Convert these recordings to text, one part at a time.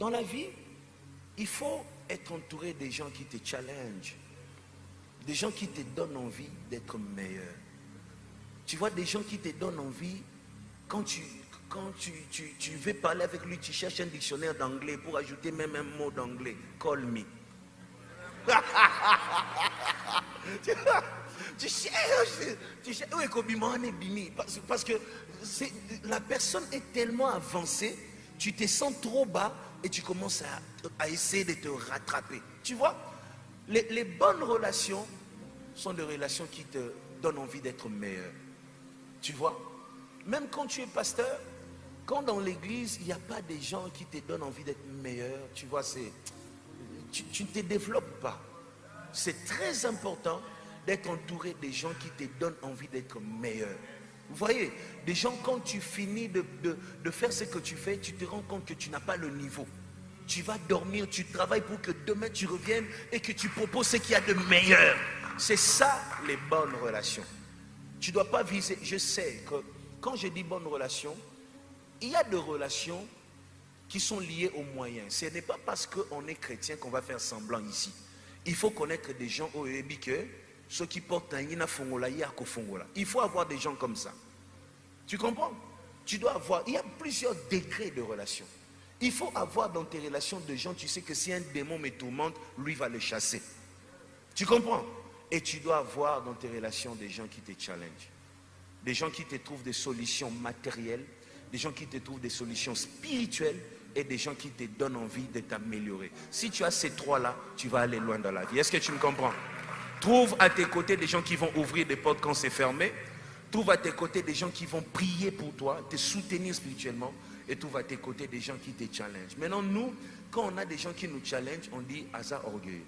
Dans la vie, il faut être entouré des gens qui te challengent, des gens qui te donnent envie d'être meilleur. Tu vois, des gens qui te donnent envie, quand tu veux parler avec lui, tu cherches un dictionnaire d'anglais pour ajouter même un mot d'anglais. Call me. tu cherches. Oui, parce que la personne est tellement avancée, tu te sens trop bas et tu commences à essayer de te rattraper. Tu vois, les bonnes relations sont des relations qui te donnent envie d'être meilleur. Tu vois, même quand tu es pasteur, quand dans l'église, il n'y a pas des gens qui te donnent envie d'être meilleur, tu vois, tu ne te développes pas. C'est très important d'être entouré des gens qui te donnent envie d'être meilleur. Vous voyez, des gens, quand tu finis de faire ce que tu fais, tu te rends compte que tu n'as pas le niveau. Tu vas dormir, tu travailles pour que demain tu reviennes et que tu proposes ce qu'il y a de meilleur. C'est ça les bonnes relations. Tu ne dois pas viser. Je sais que quand je dis bonnes relations, il y a des relations qui sont liées aux moyens. Ce n'est pas parce qu'on est chrétien qu'on va faire semblant ici. Il faut connaître des gens au que ceux qui portent un yina fongola, yako fongola. Il faut avoir des gens comme ça. Tu comprends? Tu dois avoir. Il y a plusieurs degrés de relations. Il faut avoir dans tes relations des gens, tu sais que si un démon me tourmente, lui va le chasser. Tu comprends? Et tu dois avoir dans tes relations des gens qui te challengent. Des gens qui te trouvent des solutions matérielles, des gens qui te trouvent des solutions spirituelles et des gens qui te donnent envie de t'améliorer. Si tu as ces trois-là, tu vas aller loin dans la vie. Est-ce que tu me comprends? Trouve à tes côtés des gens qui vont ouvrir des portes quand c'est fermé. Trouve à tes côtés des gens qui vont prier pour toi, te soutenir spirituellement. Et trouve à tes côtés des gens qui te challengent. Maintenant, nous, quand on a des gens qui nous challengent, on dit « Asa orgueil ».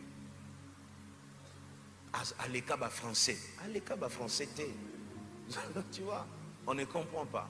À l'écart français. À l'écart français, tu vois, on ne comprend pas.